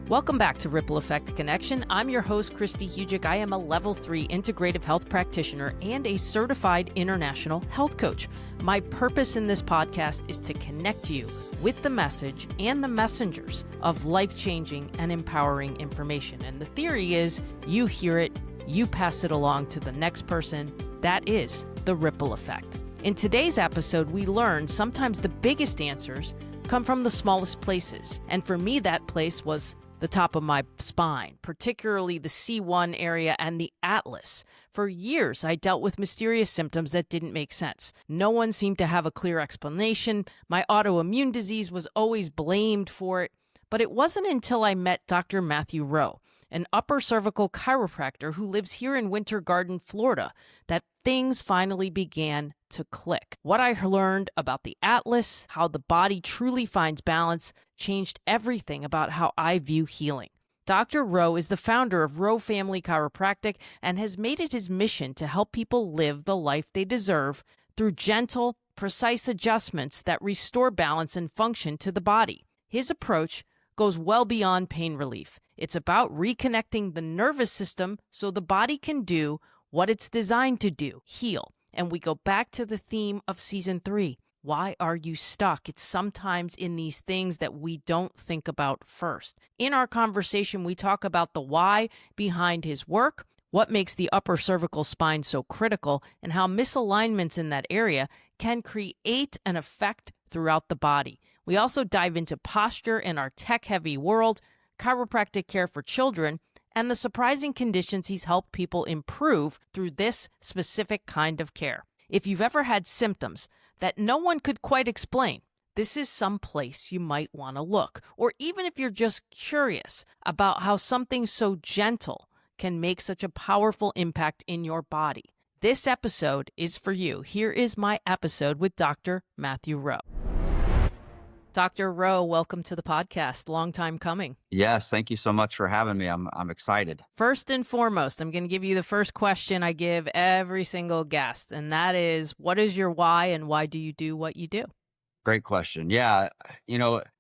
Welcome back to Ripple Effect Connection. I'm your host, Kristi Hujik. I am a Level 3 integrative health practitioner and a certified international health coach. My purpose in this podcast is to connect you with the message and the messengers of life-changing and empowering information. And the theory is you hear it, you pass it along to the next person. That is the ripple effect. In today's episode, we learn sometimes the biggest answers come from the smallest places. And for me, that place was the top of my spine, particularly the C1 area and the atlas. For years, I dealt with mysterious symptoms that didn't make sense. No one seemed to have a clear explanation. My autoimmune disease was always blamed for it. But it wasn't until I met Dr. Matthew Rowe, an upper cervical chiropractor who lives here in Winter Garden, Florida, that things finally began to click. What I learned about the atlas, how the body truly finds balance, changed everything about how I view healing. Dr. Rowe is the founder of Rowe Family Chiropractic and has made it his mission to help people live the life they deserve through gentle, precise adjustments that restore balance and function to the body. His approach goes well beyond pain relief. It's about reconnecting the nervous system so the body can do what it's designed to do, heal. And we go back to the theme of season 3. Why are you stuck? It's sometimes in these things that we don't think about first. In our conversation, we talk about the why behind his work, what makes the upper cervical spine so critical, and how misalignments in that area can create an effect throughout the body. We also dive into posture in our tech-heavy world, chiropractic care for children, and the surprising conditions he's helped people improve through this specific kind of care. If you've ever had symptoms that no one could quite explain, this is some place you might want to look. Or even if you're just curious about how something so gentle can make such a powerful impact in your body, this episode is for you. Here is my episode with Dr. Matthew Rowe. Dr. Rowe, welcome to the podcast. Long time coming. Yes, thank you so much for having me. I'm excited. First and foremost, I'm going to give you the first question I give every single guest, and that is, what is your why and why do you do what you do? Great question. Yeah,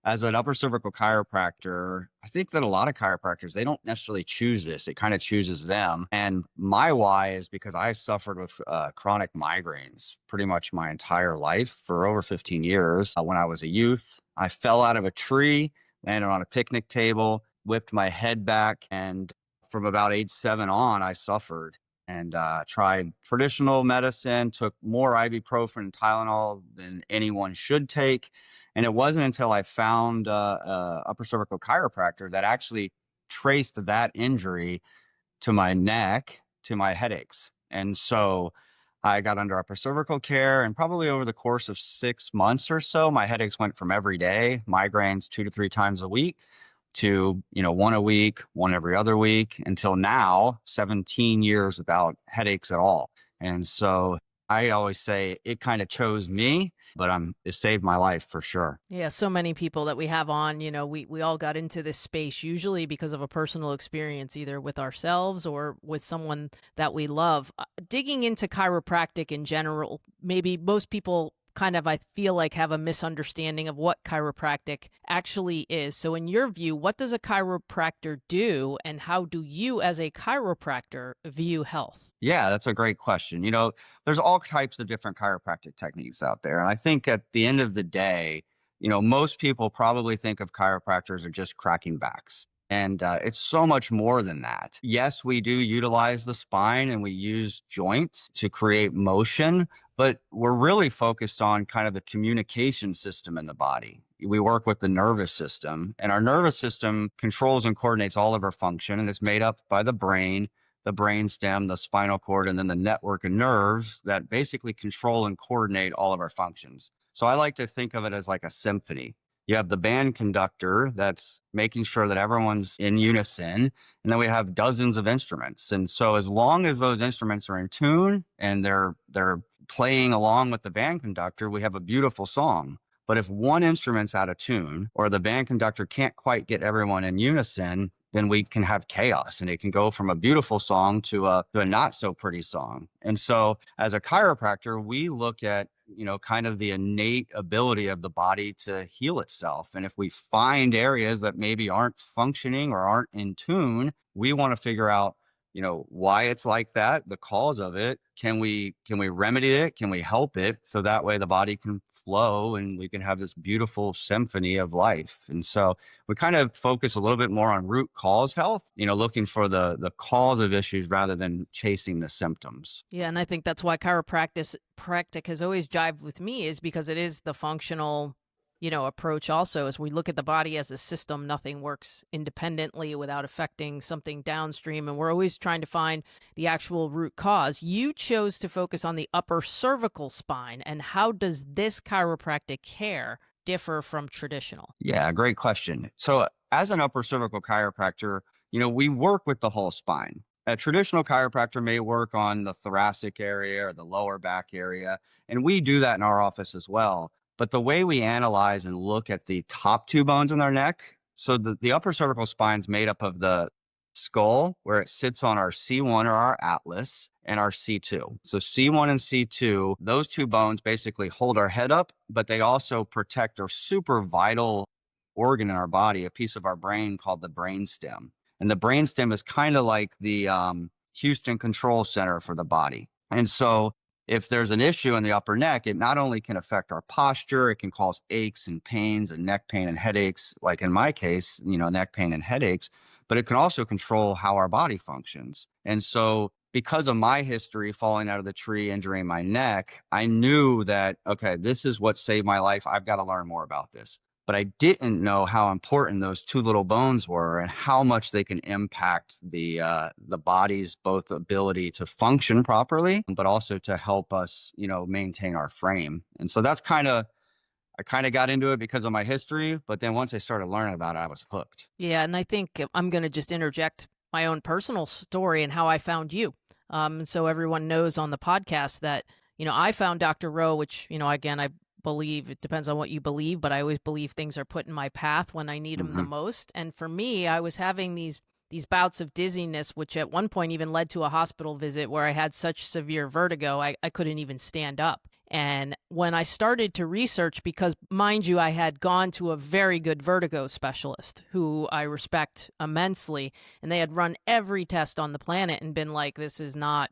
as an upper cervical chiropractor, I think that a lot of chiropractors, they don't necessarily choose this. It kind of chooses them. And my why is because I suffered with chronic migraines pretty much my entire life for over 15 years. When I was a youth, I fell out of a tree, landed on a picnic table, whipped my head back. And from about age 7 on, I suffered and tried traditional medicine, took more ibuprofen and Tylenol than anyone should take. And it wasn't until I found upper cervical chiropractor that actually traced that injury to my neck, to my headaches. And so I got under upper cervical care, and probably over the course of 6 months or so, my headaches went from every day, migraines 2 to 3 times a week, to, one a week, one every other week, until now, 17 years without headaches at all. And so I always say it kind of chose me, but it saved my life for sure. Yeah, so many people that we have on, we all got into this space usually because of a personal experience, either with ourselves or with someone that we love. Digging into chiropractic in general, maybe most people kind of, I feel like, have a misunderstanding of what chiropractic actually is. So in your view, what does a chiropractor do, and how do you as a chiropractor view health? Yeah, that's a great question. There's all types of different chiropractic techniques out there. And I think at the end of the day, most people probably think of chiropractors as just cracking backs. And it's so much more than that. Yes, we do utilize the spine and we use joints to create motion, but we're really focused on kind of the communication system in the body. We work with the nervous system, and our nervous system controls and coordinates all of our function, and it's made up by the brain stem, the spinal cord, and then the network of nerves that basically control and coordinate all of our functions. So I like to think of it as like a symphony. You have the band conductor that's making sure that everyone's in unison. And then we have dozens of instruments. And so as long as those instruments are in tune and they're playing along with the band conductor, we have a beautiful song. But if one instrument's out of tune or the band conductor can't quite get everyone in unison, then we can have chaos, and it can go from a beautiful song to a not so pretty song. And so as a chiropractor, we look at kind of the innate ability of the body to heal itself. And if we find areas that maybe aren't functioning or aren't in tune, we want to figure out, why it's like that, the cause of it. Can we remedy it? Can we help it? So that way the body can flow and we can have this beautiful symphony of life. And so we kind of focus a little bit more on root cause health, looking for the cause of issues rather than chasing the symptoms. Yeah, and I think that's why chiropractic has always jived with me, is because it is the functional, approach also. As we look at the body as a system, nothing works independently without affecting something downstream, and we're always trying to find the actual root cause. You chose to focus on the upper cervical spine, and how does this chiropractic care differ from traditional? Yeah, great question. So, as an upper cervical chiropractor, we work with the whole spine. A traditional chiropractor may work on the thoracic area or the lower back area, and we do that in our office as well. But the way we analyze and look at the top two bones in their neck, so the upper cervical spine is made up of the skull, where it sits on our C1 or our atlas, and our C2. So C1 and C2, those two bones basically hold our head up, but they also protect our super vital organ in our body, a piece of our brain called the brainstem. And the brainstem is kind of like the Houston control center for the body. And so if there's an issue in the upper neck, it not only can affect our posture, it can cause aches and pains and neck pain and headaches, like in my case, neck pain and headaches, but it can also control how our body functions. And so because of my history falling out of the tree, injuring my neck, I knew that, okay, this is what saved my life. I've got to learn more about this. But I didn't know how important those two little bones were and how much they can impact the body's both ability to function properly, but also to help us, maintain our frame. And so I kind of got into it because of my history. But then once I started learning about it, I was hooked. Yeah, and I think I'm going to just interject my own personal story and how I found you. So everyone knows on the podcast that, I found Dr. Rowe, which, again, I believe it depends on what you believe, but I always believe things are put in my path when I need them the most. And for me, I was having these bouts of dizziness, which at one point even led to a hospital visit where I had such severe vertigo, I couldn't even stand up. And when I started to research, because mind you, I had gone to a very good vertigo specialist who I respect immensely, and they had run every test on the planet and been like, this is not,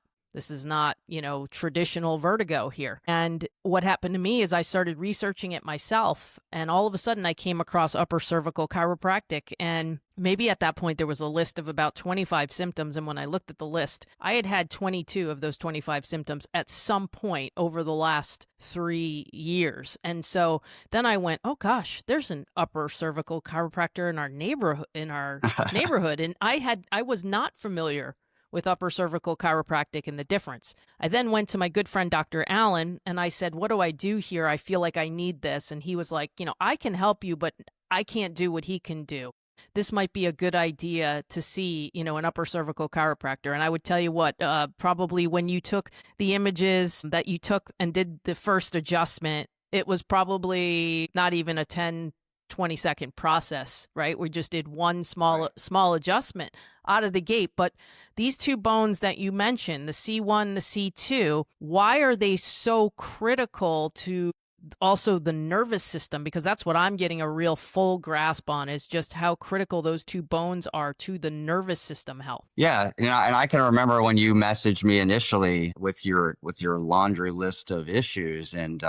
traditional vertigo here. And what happened to me is I started researching it myself, and all of a sudden I came across upper cervical chiropractic. And maybe at that point there was a list of about 25 symptoms. And when I looked at the list, I had had 22 of those 25 symptoms at some point over the last 3 years. And so then I went, oh gosh, there's an upper cervical chiropractor in our neighborhood. And I was not familiar with upper cervical chiropractic and the difference. I then went to my good friend, Dr. Allen, and I said, what do I do here? I feel like I need this. And he was like, I can help you, but I can't do what he can do. This might be a good idea to see, an upper cervical chiropractor. And I would tell you what, probably when you took the images that you took and did the first adjustment, it was probably not even a 10-20-second process, right? We just did one small adjustment out of the gate. But these two bones that you mentioned, the C1, the C2, why are they so critical to also the nervous system? Because that's what I'm getting a real full grasp on, is just how critical those two bones are to the nervous system health. Yeah, and I can remember when you messaged me initially with your laundry list of issues, and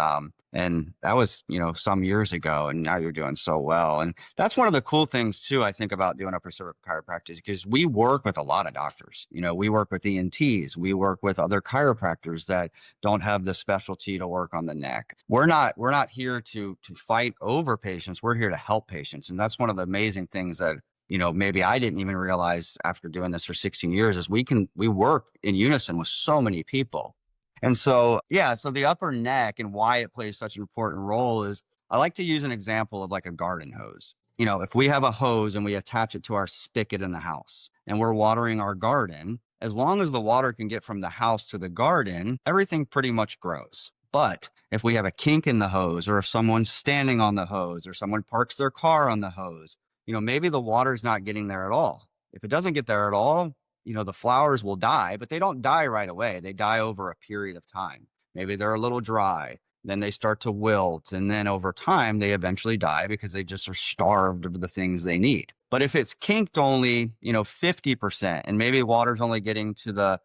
that was some years ago, and now you're doing so well. And that's one of the cool things too, I think, about doing upper cervical chiropractic, because we work with a lot of doctors. We work with ENTs, we work with other chiropractors that don't have the specialty to work on the neck. We're not here to fight over patients. We're here to help patients, and that's one of the amazing things that maybe I didn't even realize after doing this for 16 years is we work in unison with so many people. And so, so the upper neck and why it plays such an important role is, I like to use an example of like a garden hose. If we have a hose and we attach it to our spigot in the house and we're watering our garden, as long as the water can get from the house to the garden, everything pretty much grows. But if we have a kink in the hose, or if someone's standing on the hose, or someone parks their car on the hose, maybe the water's not getting there at all. If it doesn't get there at all, the flowers will die, but they don't die right away. They die over a period of time. Maybe they're a little dry. then they start to wilt. And then over time, they eventually die because they just are starved of the things they need. But if it's kinked only, 50%, and maybe water's only getting to the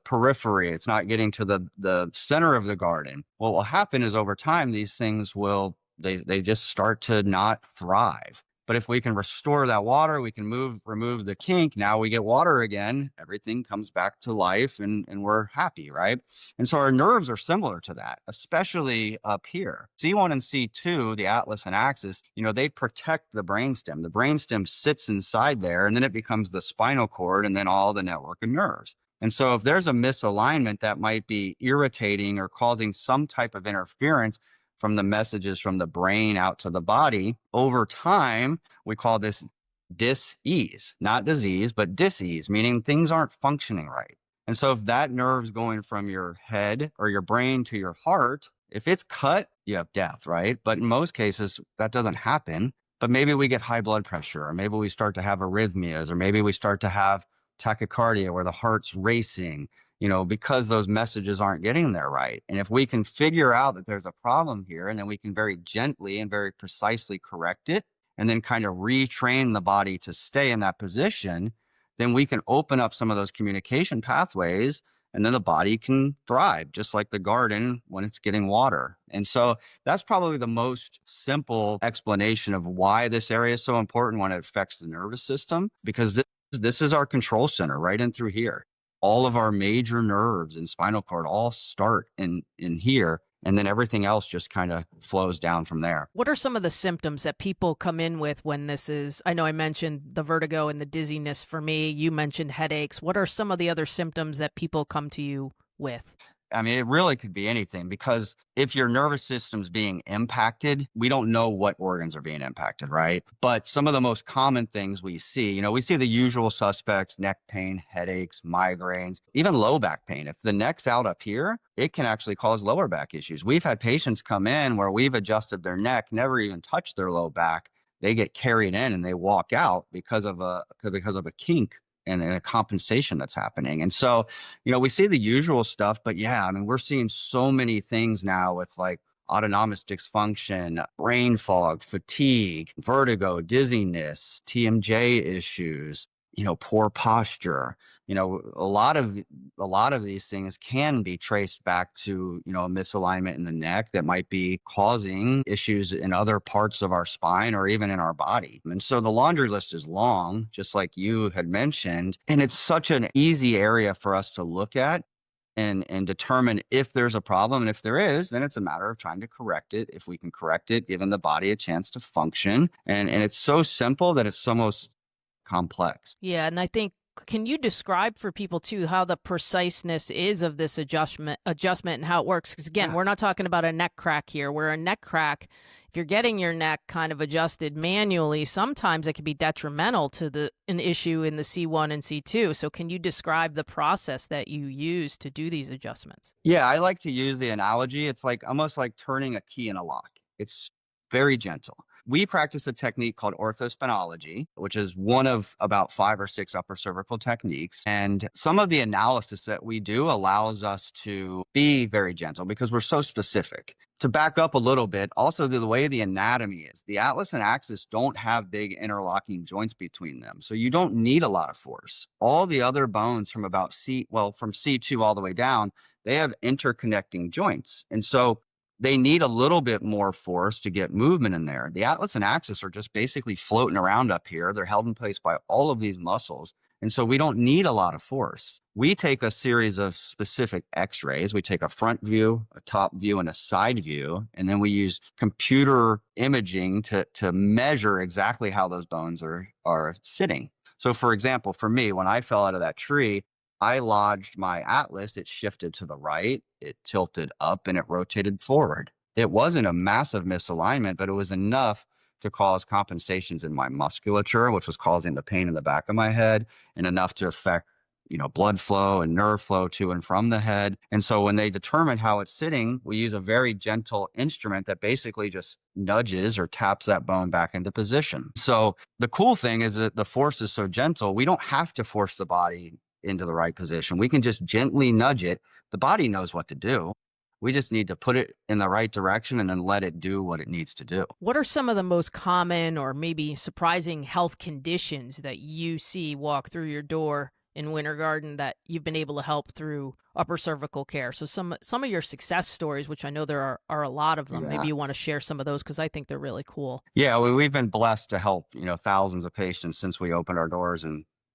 periphery, it's not getting to the center of the garden. What will happen is over time, these things they just start to not thrive. But if we can restore that water, we can remove the kink. Now we get water again. Everything comes back to life and we're happy, right? And so our nerves are similar to that, especially up here. C1 and C2, the atlas and axis, they protect the brainstem. The brainstem sits inside there, and then it becomes the spinal cord and then all the network of nerves. And so if there's a misalignment that might be irritating or causing some type of interference from the messages from the brain out to the body, over time, we call this dis-ease, not disease, but dis-ease, meaning things aren't functioning right. And so if that nerve's going from your head or your brain to your heart, if it's cut, you have death, right? But in most cases, that doesn't happen. But maybe we get high blood pressure, or maybe we start to have arrhythmias, or maybe we start to have tachycardia where the heart's racing, because those messages aren't getting there right. And if we can figure out that there's a problem here, and then we can very gently and very precisely correct it, and then kind of retrain the body to stay in that position, then we can open up some of those communication pathways, and then the body can thrive, just like the garden when it's getting water. And so that's probably the most simple explanation of why this area is so important when it affects the nervous system, because this is our control center right in through here. All of our major nerves and spinal cord all start in here, and then everything else just kind of flows down from there. What are some of the symptoms that people come in with when this is, I know I mentioned the vertigo and the dizziness for me, you mentioned headaches. What are some of the other symptoms that people come to you with? I mean, it really could be anything, because if your nervous system's being impacted, we don't know what organs are being impacted, right? But some of the most common things we see the usual suspects: neck pain, headaches, migraines, even low back pain. If the neck's out up here, it can actually cause lower back issues. We've had patients come in where we've adjusted their neck, never even touched their low back. They get carried in and they walk out because of a kink and a compensation that's happening. And so, we see the usual stuff, but yeah, I mean, we're seeing so many things now with like autonomic dysfunction, brain fog, fatigue, vertigo, dizziness, TMJ issues, poor posture. A lot of these things can be traced back to, a misalignment in the neck that might be causing issues in other parts of our spine or even in our body. And so the laundry list is long, just like you had mentioned, and it's such an easy area for us to look at and determine if there's a problem. And if there is, then it's a matter of trying to correct it. If we can correct it, giving the body a chance to function. And it's so simple that it's almost complex. Yeah. And I think, can you describe for people too how the preciseness is of this adjustment and how it works? Because again, we're not talking about a neck crack here. Where a neck crack, if you're getting your neck kind of adjusted manually, sometimes it can be detrimental to an issue in the C1 and C2. So can you describe the process that you use to do these adjustments? Yeah, I like to use the analogy. It's like almost like turning a key in a lock. It's very gentle. We practice a technique called orthospinology, which is one of about 5 or 6 upper cervical techniques. And some of the analysis that we do allows us to be very gentle because we're so specific. To back up a little bit, also the way the anatomy is, the atlas and axis don't have big interlocking joints between them. So you don't need a lot of force. All the other bones from from C2 all the way down, they have interconnecting joints. And so they need a little bit more force to get movement in there. The atlas and axis are just basically floating around up here. They're held in place by all of these muscles. And so we don't need a lot of force. We take a series of specific x-rays. We take a front view, a top view, and a side view. And then we use computer imaging to measure exactly how those bones are sitting. So for example, for me, when I fell out of that tree, I lodged my atlas, it shifted to the right, it tilted up, and it rotated forward. It wasn't a massive misalignment, but it was enough to cause compensations in my musculature, which was causing the pain in the back of my head, and enough to affect, blood flow and nerve flow to and from the head. And so when they determine how it's sitting, we use a very gentle instrument that basically just nudges or taps that bone back into position. So the cool thing is that the force is so gentle, we don't have to force the body into the right position. We can just gently nudge it. The body knows what to do. We just need to put it in the right direction and then let it do what it needs to do. What are some of the most common or maybe surprising health conditions that you see walk through your door in Winter Garden that you've been able to help through upper cervical care? So some of your success stories, which I know there are a lot of them. Yeah. Maybe you want to share some of those because I think they're really cool. Yeah, we've been blessed to help, thousands of patients since we opened our doors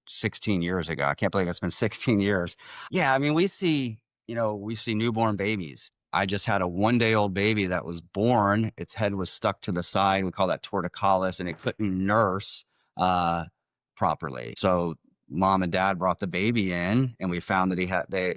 16 years ago. I can't believe it's been 16 years. Yeah, I mean, we see newborn babies. I just had a 1-day-old baby that was born. Its head was stuck to the side. We call that torticollis, and it couldn't nurse properly. So mom and dad brought the baby in, and we found that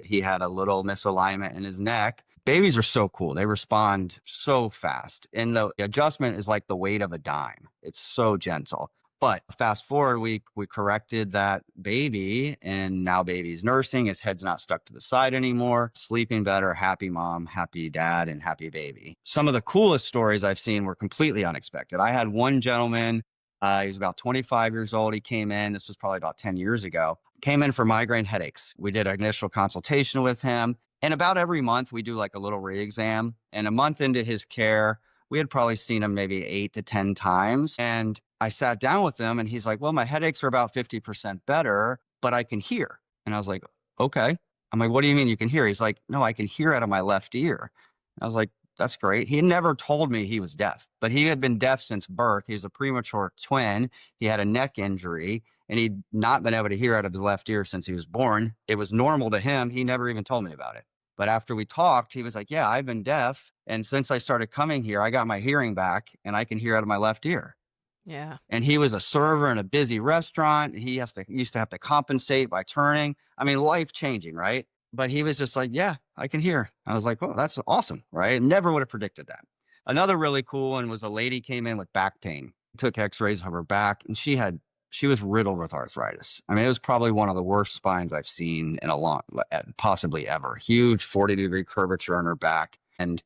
he had a little misalignment in his neck. Babies are so cool. They respond so fast. And the adjustment is like the weight of a dime. It's so gentle. But fast forward, we corrected that baby, and now baby's nursing. His head's not stuck to the side anymore, sleeping better, happy mom, happy dad, and happy baby. Some of the coolest stories I've seen were completely unexpected. I had one gentleman, he was about 25 years old. He came in, this was probably about 10 years ago, came in for migraine headaches. We did an initial consultation with him. And about every month, we do like a little re-exam. And a month into his care, we had probably seen him maybe 8 to 10 times. And I sat down with him and he's like, well, my headaches are about 50% better, but I can hear. And I was like, okay. I'm like, what do you mean you can hear? He's like, no, I can hear out of my left ear. I was like, that's great. He never told me he was deaf, but he had been deaf since birth. He was a premature twin. He had a neck injury and he'd not been able to hear out of his left ear since he was born. It was normal to him. He never even told me about it. But after we talked, he was like, yeah, I've been deaf. And since I started coming here, I got my hearing back and I can hear out of my left ear. Yeah. And he was a server in a busy restaurant. He used to have to compensate by turning. I mean, life changing, right? But he was just like, yeah, I can hear. I was like, well, that's awesome, right? Never would have predicted that. Another really cool one was a lady came in with back pain, took x-rays of her back, and she was riddled with arthritis. I mean, it was probably one of the worst spines I've seen in possibly ever. Huge 40-degree curvature on her back. And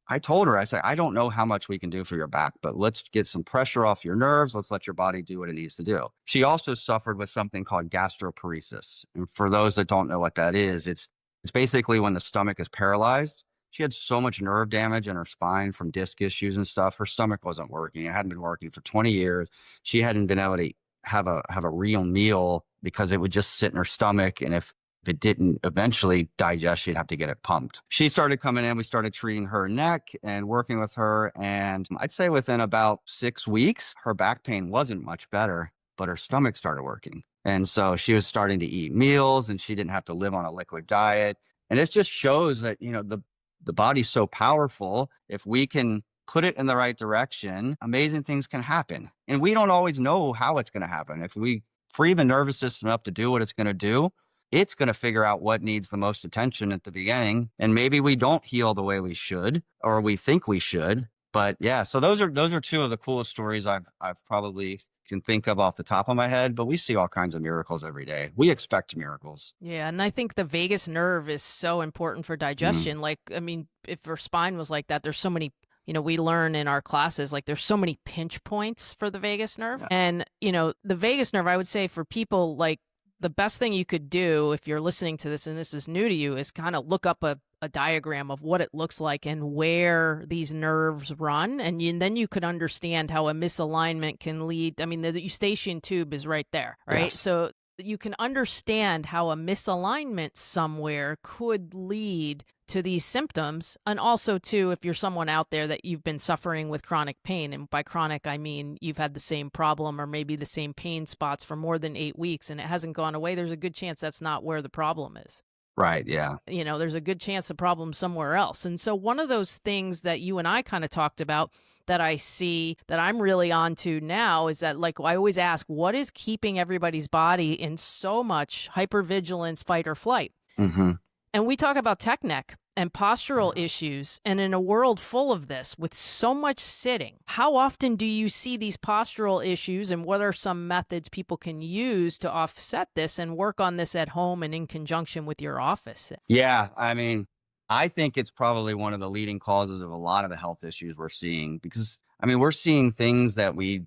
I told her, I said, I don't know how much we can do for your back, but let's get some pressure off your nerves. Let's let your body do what it needs to do. She also suffered with something called gastroparesis. And for those that don't know what that is, it's basically when the stomach is paralyzed. She had so much nerve damage in her spine from disc issues and stuff. Her stomach wasn't working. It hadn't been working for 20 years. She hadn't been able to have a real meal because it would just sit in her stomach. And if it didn't eventually digest, she'd have to get it pumped. She started coming in. We started treating her neck and working with her. And I'd say within about 6 weeks, her back pain wasn't much better, but her stomach started working. And so she was starting to eat meals and she didn't have to live on a liquid diet. And it just shows that, the body's so powerful. If we can put it in the right direction, amazing things can happen. And we don't always know how it's going to happen. If we free the nervous system up to do what it's going to do, it's going to figure out what needs the most attention at the beginning. And maybe we don't heal the way we should, or we think we should. But yeah, so those are two of the coolest stories I've probably can think of off the top of my head. But we see all kinds of miracles every day. We expect miracles. Yeah, and I think the vagus nerve is so important for digestion. Like, I mean, if her spine was like that, there's so many, we learn in our classes, like there's so many pinch points for the vagus nerve. Yeah. And, the vagus nerve, I would say for people, like the best thing you could do if you're listening to this and this is new to you is kind of look up a diagram of what it looks like and where these nerves run. And then you could understand how a misalignment can lead. I mean, the eustachian tube is right there, right? Yes. So you can understand how a misalignment somewhere could lead to these symptoms. And also too, if you're someone out there that you've been suffering with chronic pain, and by chronic, I mean, you've had the same problem or maybe the same pain spots for more than 8 weeks and it hasn't gone away, there's a good chance that's not where the problem is. Right. Yeah. There's a good chance the problem's somewhere else. And so one of those things that you and I kind of talked about that I see that I'm really onto now is that, like, I always ask, what is keeping everybody's body in so much hypervigilance, fight or flight? Mm-hmm. And we talk about tech neck and postural issues. And in a world full of this, with so much sitting, how often do you see these postural issues and what are some methods people can use to offset this and work on this at home and in conjunction with your office? Yeah. I mean, I think it's probably one of the leading causes of a lot of the health issues we're seeing because, I mean, we're seeing things that we,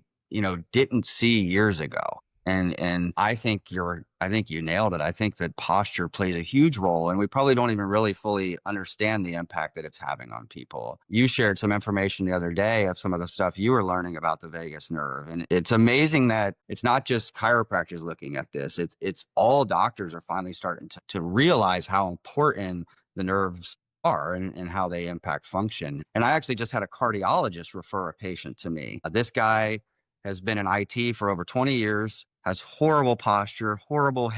didn't see years ago. And I think you nailed it. I think that posture plays a huge role, and we probably don't even really fully understand the impact that it's having on people. You shared some information the other day of some of the stuff you were learning about the vagus nerve. And it's amazing that it's not just chiropractors looking at this. It's all doctors are finally starting to realize how important the nerves are and how they impact function. And I actually just had a cardiologist refer a patient to me. This guy has been in IT for over 20 years, has horrible posture, horrible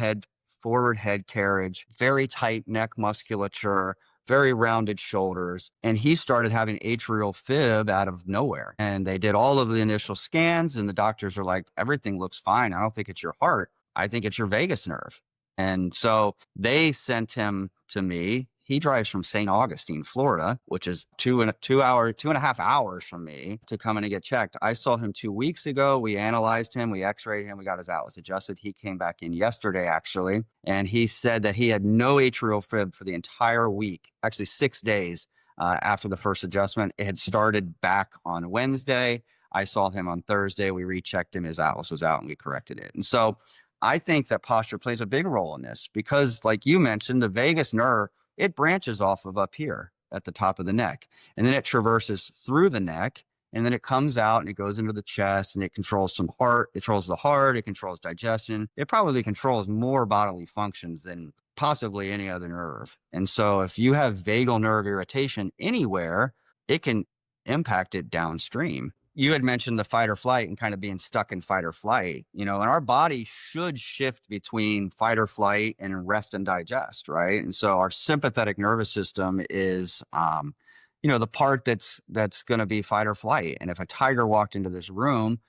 forward head carriage, very tight neck musculature, very rounded shoulders. And he started having atrial fib out of nowhere. And they did all of the initial scans, and the doctors are like, everything looks fine. I don't think it's your heart. I think it's your vagus nerve. And so they sent him to me. He drives from St. Augustine, Florida, which is 2.5 hours from me, to come in and get checked. I saw him 2 weeks ago. We analyzed him. We x-rayed him. We got his atlas adjusted. He came back in yesterday, actually. And he said that he had no atrial fib for the entire week, actually 6 days after the first adjustment. It had started back on Wednesday. I saw him on Thursday. We rechecked him. His atlas was out and we corrected it. And so I think that posture plays a big role in this because, like you mentioned, the vagus nerve, it branches off of up here at the top of the neck, and then it traverses through the neck, and then it comes out and it goes into the chest, and it controls it controls the heart, it controls digestion. It probably controls more bodily functions than possibly any other nerve. And so if you have vagal nerve irritation anywhere, it can impact it downstream. You had mentioned the fight or flight and kind of being stuck in fight or flight, and our body should shift between fight or flight and rest and digest, right? And so our sympathetic nervous system is, the part that's going to be fight or flight. And if a tiger walked into this room,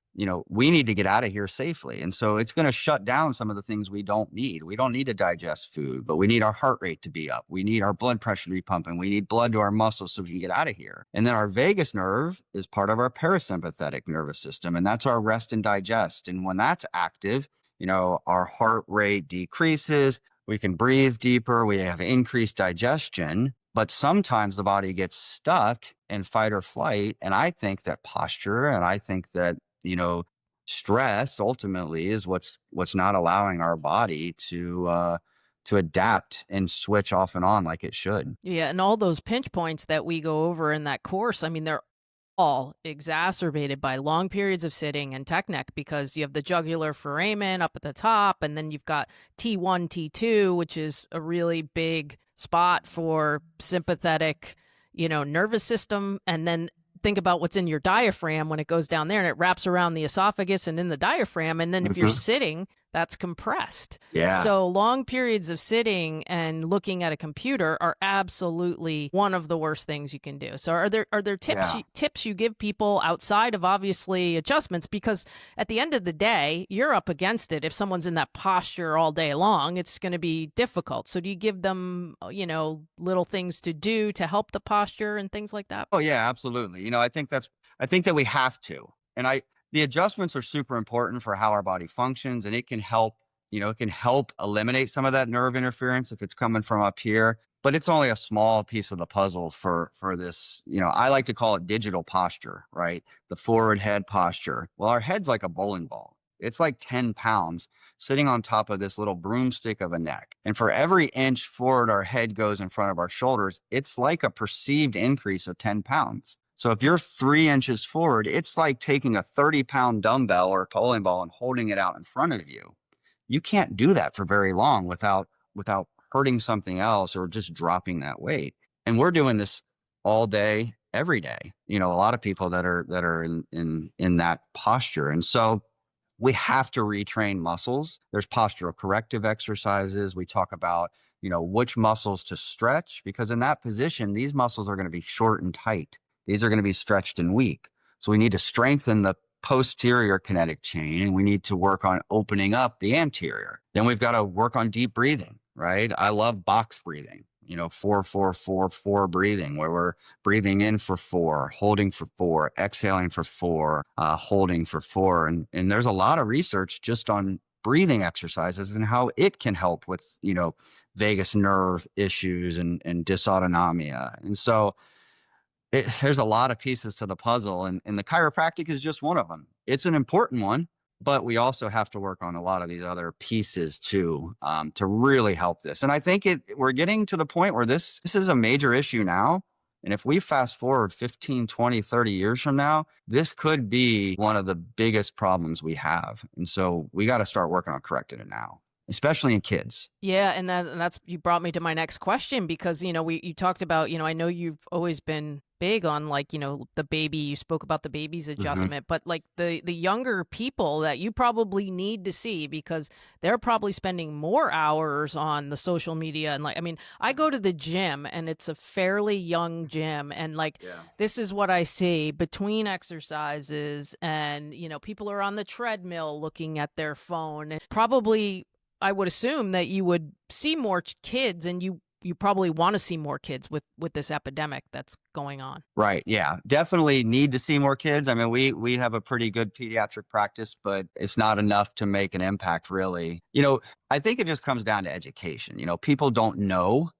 we need to get out of here safely. And so it's going to shut down some of the things we don't need. We don't need to digest food, but we need our heart rate to be up. We need our blood pressure to be pumping. We need blood to our muscles so we can get out of here. And then our vagus nerve is part of our parasympathetic nervous system, and that's our rest and digest. And when that's active, our heart rate decreases. We can breathe deeper. We have increased digestion. But sometimes the body gets stuck in fight or flight. And I think that posture, and I think that stress ultimately is what's not allowing our body to adapt and switch off and on like it should. Yeah, and all those pinch points that we go over in that course, I mean, they're all exacerbated by long periods of sitting and tech neck, because you have the jugular foramen up at the top, and then you've got T1, T2, which is a really big spot for sympathetic, nervous system. And then think about what's in your diaphragm when it goes down there and it wraps around the esophagus and in the diaphragm. And then if you're sitting, that's compressed. Yeah. So long periods of sitting and looking at a computer are absolutely one of the worst things you can do. So are there tips you give people outside of obviously adjustments? Because at the end of the day, you're up against it. If someone's in that posture all day long, it's going to be difficult. So do you give them, little things to do to help the posture and things like that? Oh yeah, absolutely. I think that we have to. And the adjustments are super important for how our body functions, and it can help eliminate some of that nerve interference if it's coming from up here, but it's only a small piece of the puzzle for this. I like to call it digital posture, right? The forward head posture. Well, our head's like a bowling ball. It's like 10 pounds sitting on top of this little broomstick of a neck. And for every inch forward our head goes in front of our shoulders, it's like a perceived increase of 10 pounds. So if you're 3 inches forward, it's like taking a 30-pound dumbbell or a bowling ball and holding it out in front of you. You can't do that for very long without hurting something else or just dropping that weight. And we're doing this all day, every day. A lot of people that are in that posture. And so we have to retrain muscles. There's postural corrective exercises. We talk about, which muscles to stretch, because in that position, these muscles are going to be short and tight. These are going to be stretched and weak. So we need to strengthen the posterior kinetic chain, and we need to work on opening up the anterior. Then we've got to work on deep breathing, right? I love box breathing, 4-4-4-4 breathing, where we're breathing in for 4, holding for 4, exhaling for 4, holding for 4. And there's a lot of research just on breathing exercises and how it can help with, vagus nerve issues and dysautonomia. And so there's a lot of pieces to the puzzle, and the chiropractic is just one of them. It's an important one, but we also have to work on a lot of these other pieces too, to really help this. And I think we're getting to the point where this is a major issue now. And if we fast forward 15, 20, 30 years from now, this could be one of the biggest problems we have. And so we got to start working on correcting it now, especially in kids. Yeah, and that's you brought me to my next question because you talked about I know you've always been big on like the baby. You spoke about the baby's adjustment, but like the younger people that you probably need to see because they're probably spending more hours on the social media and like I go to the gym and it's a fairly young gym and like this is what I see between exercises and people are on the treadmill looking at their phone. Probably I would assume that you would see more kids and you probably want to see more kids with this epidemic that's going on. Right. Yeah. Definitely need to see more kids. I mean, we have a pretty good pediatric practice, but it's not enough to make an impact really. I think it just comes down to education. People don't know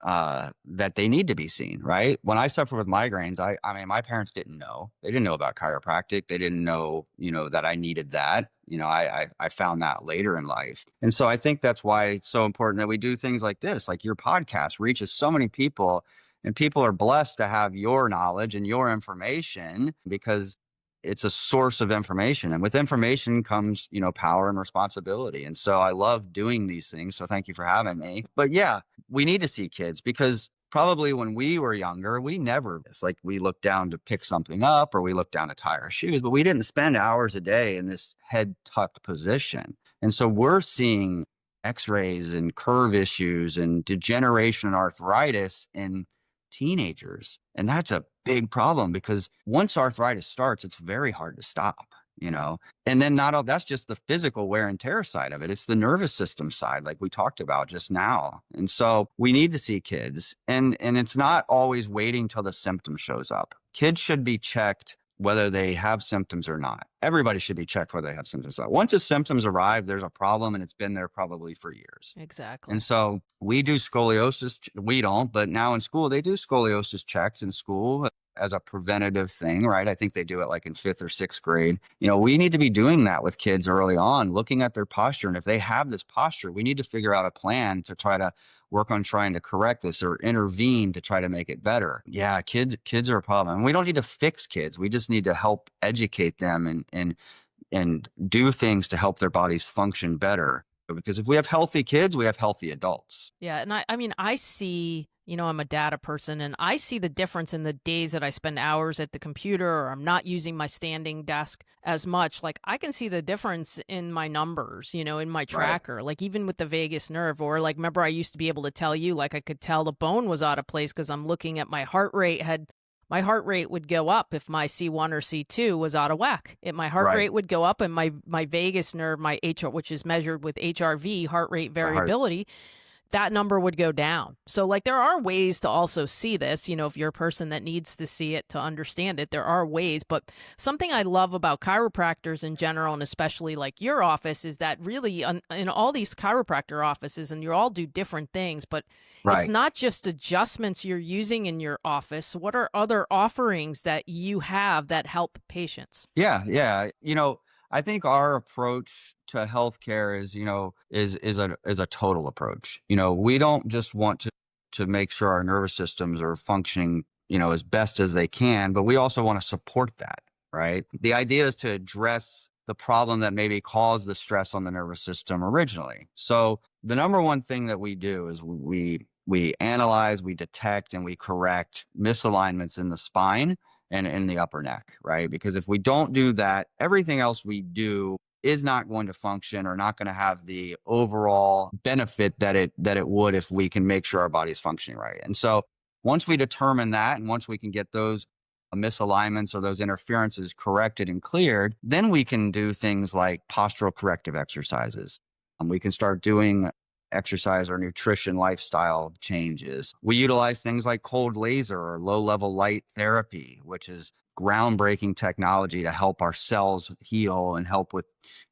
that they need to be seen, right? When I suffered with migraines, I mean, my parents didn't know. They didn't know about chiropractic. They didn't know, that I needed that. I found that later in life. And so I think that's why it's so important that we do things like this, like your podcast reaches so many people and people are blessed to have your knowledge and your information because it's a source of information. And with information comes, power and responsibility. And so I love doing these things. So thank you for having me. But yeah, we need to see kids because probably when we were younger, it's like we looked down to pick something up or we looked down to tie our shoes, but we didn't spend hours a day in this head tucked position. And so we're seeing x-rays and curve issues and degeneration and arthritis in teenagers. And that's a big problem because once arthritis starts, it's very hard to stop, and then not all that's just the physical wear and tear side of it. It's the nervous system side, like we talked about just now. And so we need to see kids and it's not always waiting till the symptom shows up. Kids should be checked whether they have symptoms or not. Everybody should be checked whether they have symptoms or not. Once the symptoms arrive, there's a problem and it's been there probably for years. Exactly. And so we do scoliosis. We don't, but now in school, they do scoliosis checks in school as a preventative thing, right? I think they do it like in 5th or 6th grade. We need to be doing that with kids early on, looking at their posture. And if they have this posture, we need to figure out a plan to try to work on trying to correct this or intervene to try to make it better. Yeah, kids are a problem. And we don't need to fix kids. We just need to help educate them and do things to help their bodies function better. Because if we have healthy kids, we have healthy adults. Yeah. And I see, I'm a data person and I see the difference in the days that I spend hours at the computer or I'm not using my standing desk as much. Like I can see the difference in my numbers, in my tracker, right. Like even with the vagus nerve or like, remember I used to be able to tell you, like I could tell the bone was out of place because I'm looking at my heart rate my heart rate would go up if my C1 or C2 was out of whack. My heart rate would go up and my vagus nerve, my HR, which is measured with HRV, heart rate variability, that number would go down. So like there are ways to also see this, if you're a person that needs to see it to understand it, there are ways. But something I love about chiropractors in general, and especially like your office, is that really in all these chiropractor offices, and you all do different things, but it's not just adjustments you're using in your office. What are other offerings that you have that help patients? Yeah. I think our approach to healthcare is a total approach. We don't just want to make sure our nervous systems are functioning, as best as they can, but we also want to support that, right? The idea is to address the problem that maybe caused the stress on the nervous system originally. So the number one thing that we do is we analyze, we detect, and we correct misalignments in the spine and in the upper neck, right? Because if we don't do that, everything else we do is not going to function or not going to have the overall benefit that it would if we can make sure our body's functioning right. And so once we determine that, and once we can get those misalignments or those interferences corrected and cleared, then we can do things like postural corrective exercises. We can start doing exercise or nutrition lifestyle changes. We utilize things like cold laser or low-level light therapy, which is groundbreaking technology to help our cells heal and help with,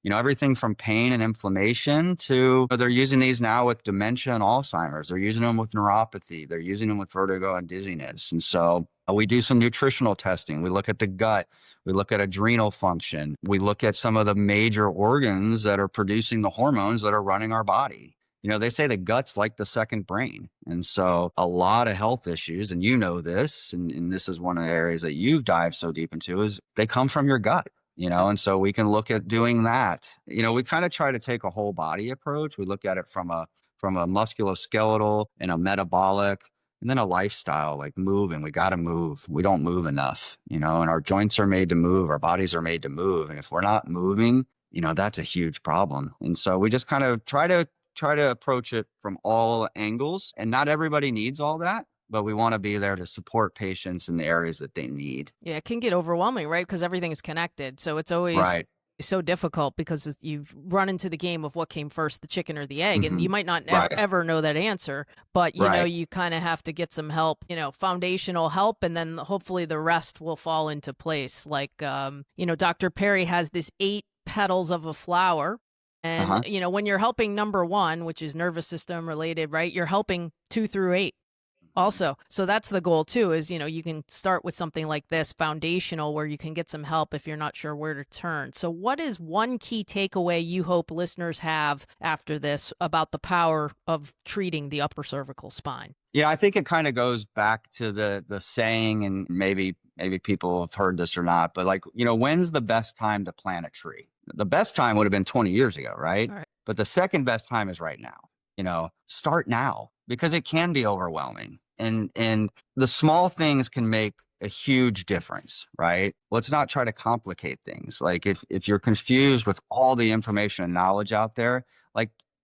everything from pain and inflammation to they're using these now with dementia and Alzheimer's. They're using them with neuropathy. They're using them with vertigo and dizziness. And so We do some nutritional testing. We look at the gut. We look at adrenal function. We look at some of the major organs that are producing the hormones that are running our body. They say the gut's like the second brain. And so a lot of health issues, and this, and this is one of the areas that you've dived so deep into, is they come from your gut, and so we can look at doing that. We kind of try to take a whole body approach. We look at it from a musculoskeletal and a metabolic, and then a lifestyle, like moving. We got to move. We don't move enough, and our joints are made to move. Our bodies are made to move. And if we're not moving, that's a huge problem. And so we just kind of try to approach it from all angles. And not everybody needs all that, but we want to be there to support patients in the areas that they need. Yeah, it can get overwhelming, right? Because everything is connected. So it's always so difficult because you've run into the game of what came first, the chicken or the egg, and you might not ever know that answer, but you know, you kind of have to get some help, foundational help, and then hopefully the rest will fall into place. Like, Dr. Perry has this 8 petals of a flower. And, when you're helping number 1, which is nervous system related, right, you're helping 2 through 8. Also. So that's the goal too, is, you can start with something like this foundational where you can get some help if you're not sure where to turn. So what is one key takeaway you hope listeners have after this about the power of treating the upper cervical spine? Yeah, I think it kind of goes back to the saying, and maybe people have heard this or not, but when's the best time to plant a tree? The best time would have been 20 years ago, right? But the second best time is right now. Start now, because it can be overwhelming. And the small things can make a huge difference, right? Let's not try to complicate things. Like if you're confused with all the information and knowledge out there,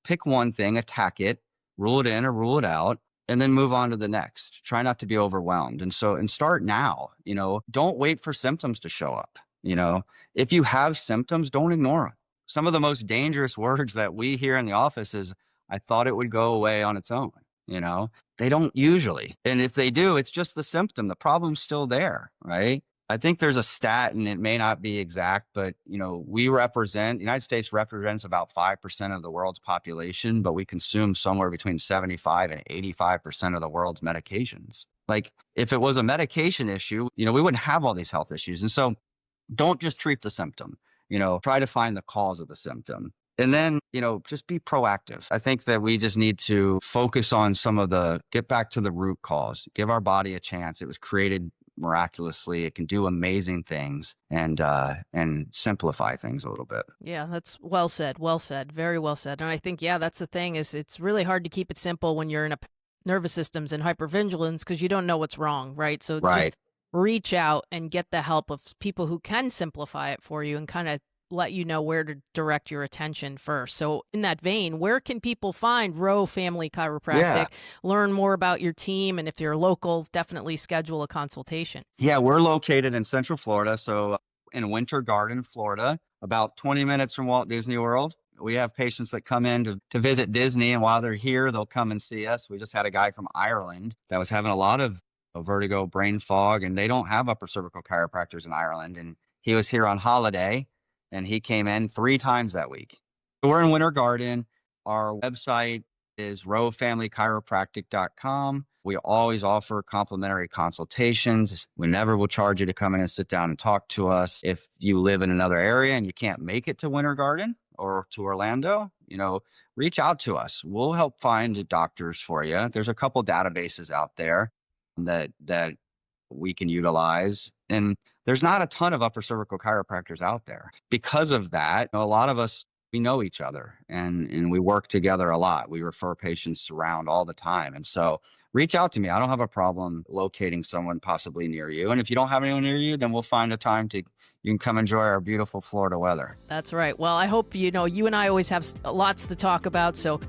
pick one thing, attack it, rule it in or rule it out, and then move on to the next. Try not to be overwhelmed. And start now. Don't wait for symptoms to show up. If you have symptoms, don't ignore them. Some of the most dangerous words that we hear in the office is, I thought it would go away on its own. They don't usually. And if they do, it's just the symptom. The problem's still there, right? I think there's a stat, and it may not be exact, but, the United States represents about 5% of the world's population, but we consume somewhere between 75 and 85% of the world's medications. If it was a medication issue, we wouldn't have all these health issues. And so don't just treat the symptom, try to find the cause of the symptom. And then, just be proactive. I think that we just need to focus on get back to the root cause, give our body a chance. It was created miraculously. It can do amazing things, and simplify things a little bit. Yeah, that's well said. Well said. Very well said. And I think, that's the thing, is it's really hard to keep it simple when you're in a nervous systems and hypervigilance, because you don't know what's wrong, right? So just reach out and get the help of people who can simplify it for you and kind of let you know where to direct your attention first. So in that vein, where can people find Rowe Family Chiropractic, learn more about your team, and if you're local, definitely schedule a consultation? Yeah, we're located in Central Florida, so in Winter Garden, Florida, about 20 minutes from Walt Disney World. We have patients that come in to visit Disney, and while they're here, they'll come and see us. We just had a guy from Ireland that was having a lot of vertigo, brain fog, and they don't have upper cervical chiropractors in Ireland. And he was here on holiday, and he came in 3 times that week. So we're in Winter Garden. Our website is rowefamilychiropractic.com. We always offer complimentary consultations. We never will charge you to come in and sit down and talk to us. If you live in another area and you can't make it to Winter Garden or to Orlando, reach out to us. We'll help find doctors for you. There's a couple databases out there that we can utilize. And there's not a ton of upper cervical chiropractors out there. Because of that, a lot of us, we know each other and we work together a lot. We refer patients around all the time. And so reach out to me. I don't have a problem locating someone possibly near you. And if you don't have anyone near you, then we'll find a time you can come enjoy our beautiful Florida weather. That's right. Well, I hope, you and I always have lots to talk about. So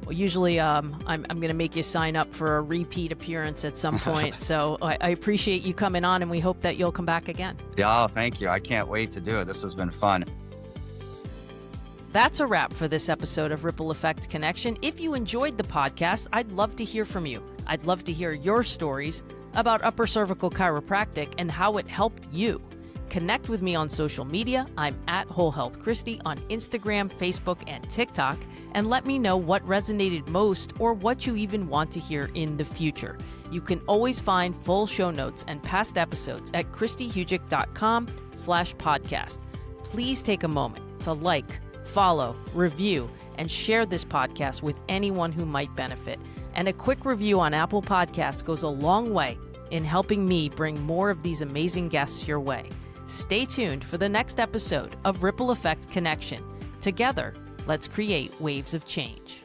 usually I'm going to make you sign up for a repeat appearance at some point. So I appreciate you coming on, and we hope that you'll come back again. Yeah, thank you. I can't wait to do it. This has been fun. That's a wrap for this episode of Ripple Effect Connection. If you enjoyed the podcast, I'd love to hear from you. I'd love to hear your stories about upper cervical chiropractic and how it helped you. Connect with me on social media. I'm at Whole Health Kristi on Instagram, Facebook, and TikTok, and let me know what resonated most or what you even want to hear in the future. You can always find full show notes and past episodes at kristihujik.com/podcast. Please take a moment to like, follow, review, and share this podcast with anyone who might benefit. And a quick review on Apple Podcasts goes a long way in helping me bring more of these amazing guests your way. Stay tuned for the next episode of Ripple Effect Connection. Together, let's create waves of change.